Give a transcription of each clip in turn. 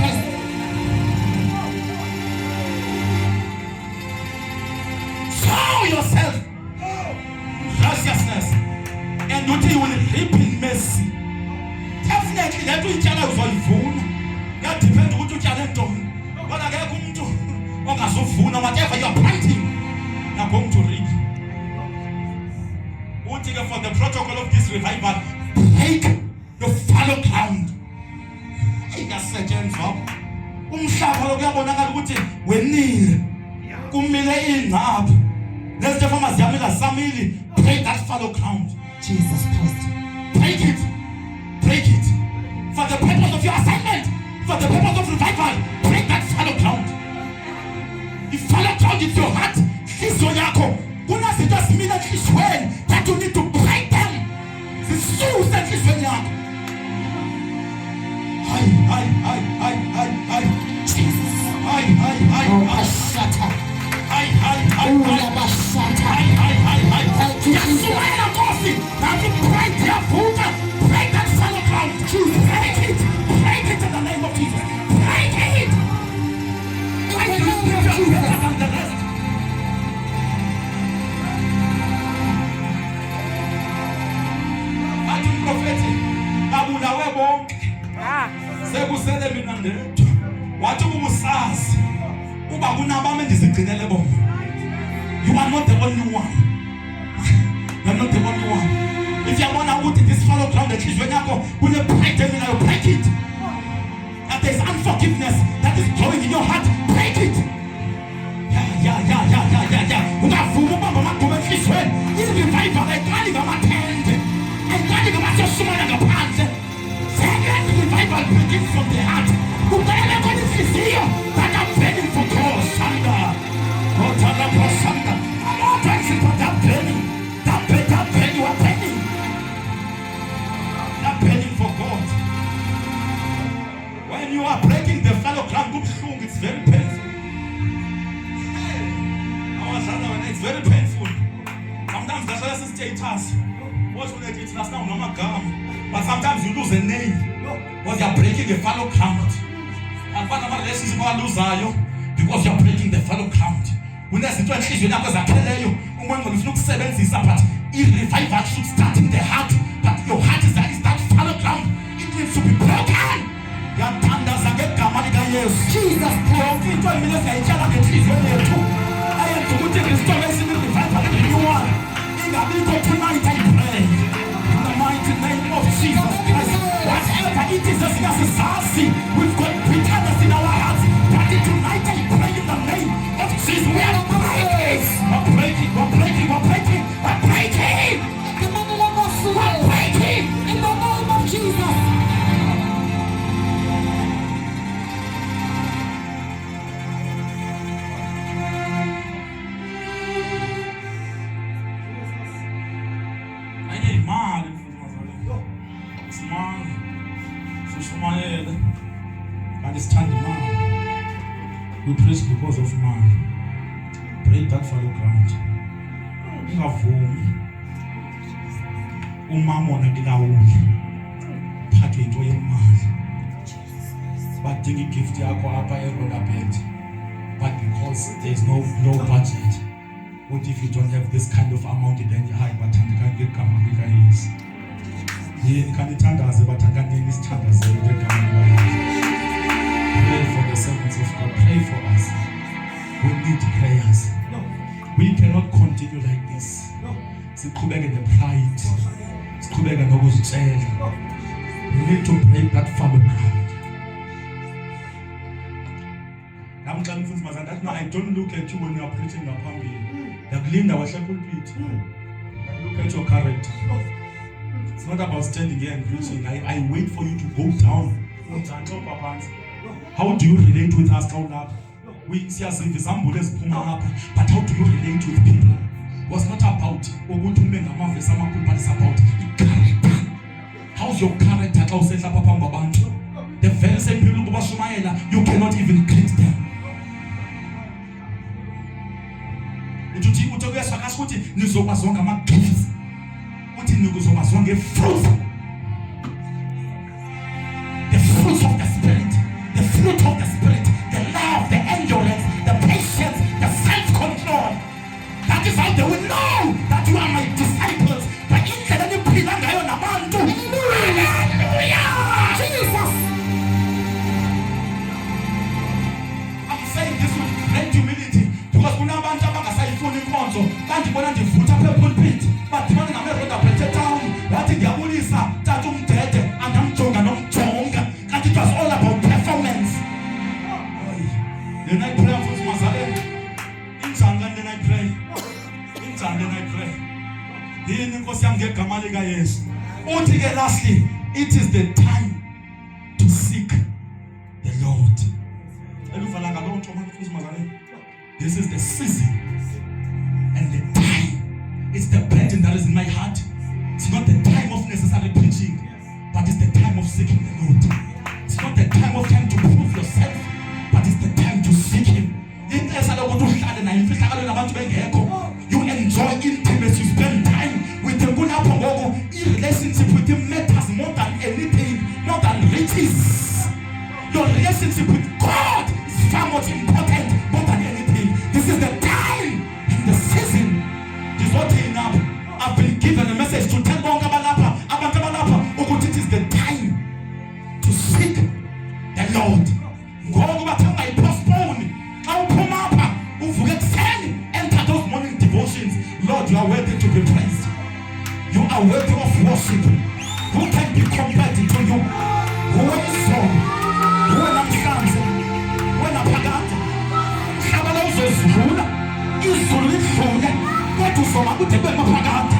Christ. Sow yourself righteousness, and you will reap in mercy. Definitely, that will tell us what you that depends on what you tell them. But I get going to whatever you are planting, you are going to reap. One thing for the protocol of this revival, break the fallow ground. Umhlaba lokuyabonakala ukuthi wenile kumile ingcapha nesifama ziyamila samili. Break that fallow ground. Jesus Christ. Break it. Break it. For the purpose of your assignment, for the purpose of revival, break that fallow ground. The fallow ground is your heart. Hliziyo yakho kunazinto ezimila enhliziyweni that you need to break them. Zisuse enhliziyweni yakho. Jesus. Break that fallow ground. Break it. Break it in the name of Jesus. Break it. Break it better than the rest. Ati prophetic. Abulawe bonke. Sekusele mina ndedwa. Wathi ukusazi uba kunabami endizigcinele bona. You are not the only one. You are not the only one. If you want to put this fallow ground, the trees when you go, when you break them, you break it. And there's unforgiveness that is growing in your heart. Break it. Yeah. Ungavuma baba makume fisweni. Ini revival ayikali ngamathende. Ayikali ngamasosumana ngaphandle. Second revival begins from the heart. Ungayele kwenye fiziyo. That I'm burning for God. Sanda. Otala prosanda. I'm all thankful for that burning. That burning, you are burning. That burning for God. When you are breaking the fallow ground, it's very painful. It's very painful. Sometimes that's why it's status. What's when it's last now, no but sometimes you lose a name because you are breaking the fallow ground. And what about relationship you lose because you are breaking the fallow ground. When there's a situation that I tell you, when you look 7 is but revival should start in the heart. But your heart is that fallow ground. It needs to be broken. Your thunders are get Kamanika, yes. Jesus Christ. To take restoration in the revival in the one. In the middle of tonight, I pray in the mighty name of Jesus Christ. Whatever it is that's necessary, we've got bitterness in our hearts. But tonight, I pray in the name of Jesus. We are breaking. We're breaking. We're breaking. We're breaking. We're breaking. We're breaking In the name of Jesus. Understand man. We preach because of man. Break that fallow ground. Ungavumi umama wona ngilawuli phathe into yemali badinga igift yakho apha eRoderbet, but because there's no budget, what if you don't have this kind of amount, then hayi bathandika ngegama likaYesu yini kanithandaze bathandani isithandazele ngegama likaYesu. Pray for the servants of God. Pray for us. We need prayers. We cannot continue like this. Siqhubeke the pride. Siqhubeke nokuzitshela. We need to break that fallow ground. No, I don't look at you when you are preaching ngaphambili. Yakulinda wahle pulpit. Look at your character. It's not about standing here and preaching. I wait for you to go down. How do you relate with us now? We see as if izambulo eziphuma lapha, but how do you relate with people? It was not about ukuthi ume ngamavesi amakhulu, but it's about character. How's your character xa usehla pha phambi kwabantu? The very same people who bashumayela, you cannot even greet them. Uthi kuyeswa kasi ukuthi nizokwaziwa ngama-gifts, uthi nizokwaziwa nge-fruits. The fruits of the Spirit, the fruit ndibona ndivutha apha epulpit badibane nameroda phethe town wathi ndiyabulisa tata umdede andamjonga nomjonga kanti it was all about performance. Then I pray for Mazalem. Injani then I pray. Injani then I pray. Yini Nkosi yami ngegama lika Yesu. Uthi ke lastly, it is the time to seek the Lord. Eluvalanga lo nto manje Mazalem. This is the season and the time. It's the burden that is in my heart. It's not the time of necessary preaching, but it's the time of seeking the Lord. It's not the time of trying to prove yourself, but it's the time to seek Him. You enjoy intimacy, you spend time with Him. Your relationship with Him matters more than anything, more than riches. Your relationship with God is far more important, more than anything. This is the time and the season. This is what I've been given a message to tell Bongabalapa, Abantabalapa, it is the time to seek the Lord. I postpone. Enter those morning devotions. Lord, you are worthy to be praised. You are worthy of worship. Who can be compared to you? Who is so? Who am I? When I'm Pagata, Shabalos is ruler. Is ruler. What to some of the Pagata?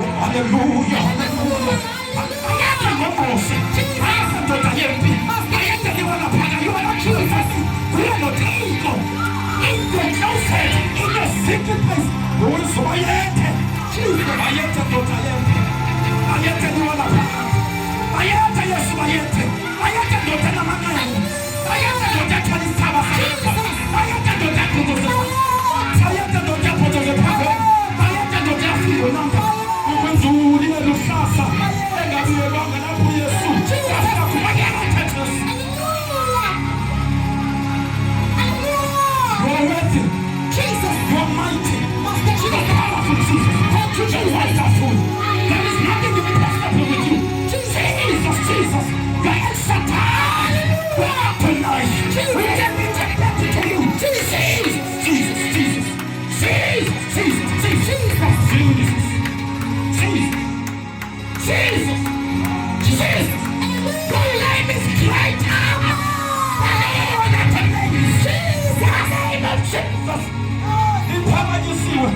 Hallelujah. Hallelujah. I am the worship. I am the Tayepi. I am the one of Pagata. You are not Jesus. We are not evil. In the closet, in the secret place, who is my head? Jesus, my head, I am the one of I am the yes, my head. I am the Dotana Man. I am the Dotana Sabas. I am the Dotana. I am the Dotana of the Prophet. I am the Dotana Fiona. Who went to the Lusasa. And I will walk and I will assume. Jesus, you are mighty. You are powerful, Jesus. You are wonderful. There is nothing impossible with you. Jesus, Jesus. You are El Shaddai. You are tonight. We can be connected to you. Jesus, Jesus, Jesus. Jesus, Jesus, Jesus. Jesus, Jesus. Jesus, Jesus. Your name is greater. Jesus, iphakanyisiwe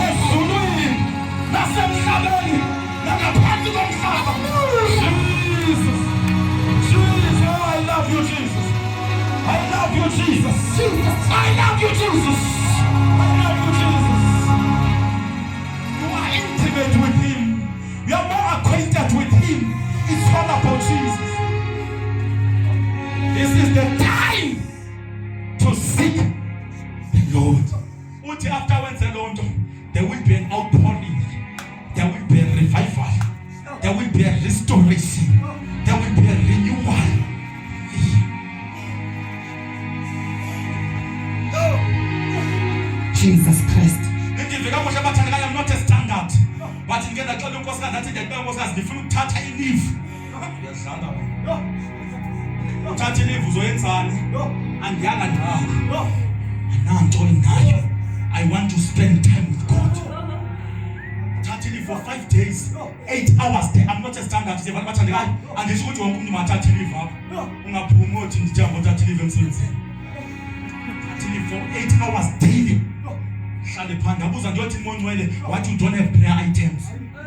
ezulwini nasemhlabeni nangaphansi komhlaba. Jesus, Jesus, oh, I love you, Jesus. I love you, Jesus. I love you, Jesus. I love you, Jesus. You are intimate with Him. You are more acquainted with Him. It's all about Jesus. This is the time to seek Lord. Afterwards, there will be an outpouring, there will be a revival, there will be a restoration, there will be a renewal. Jesus Christ. I am not a standard, but in the cloud of God, the fruit touch I live. Touch live and young and I want to spend time with God. Actually, for 5 days, 8 hours there. I'm not a standard. And this is what you want to live up. Promote in the job of that live actually, for 8 hours daily. What you don't have prayer items.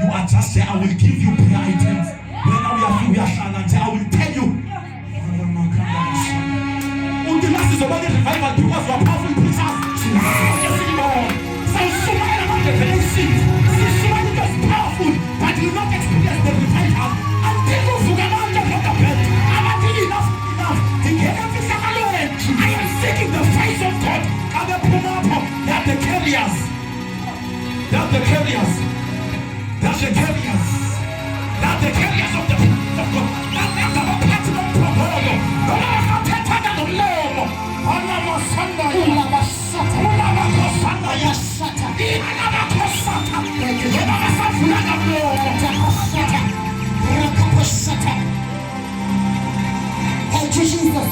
You are just there. I will give you prayer items. When we are I will tell you. The masses of body revival because you are powerful preachers. Somebody is powerful, but you not experience the revival until you forget about the bed. I'm not enough. I am seeking the face of God. And the promoter, they are the carriers. They are the carriers. They are the carriers. They are the carriers of the God. They are the platinum promoter. Thank you, Jesus.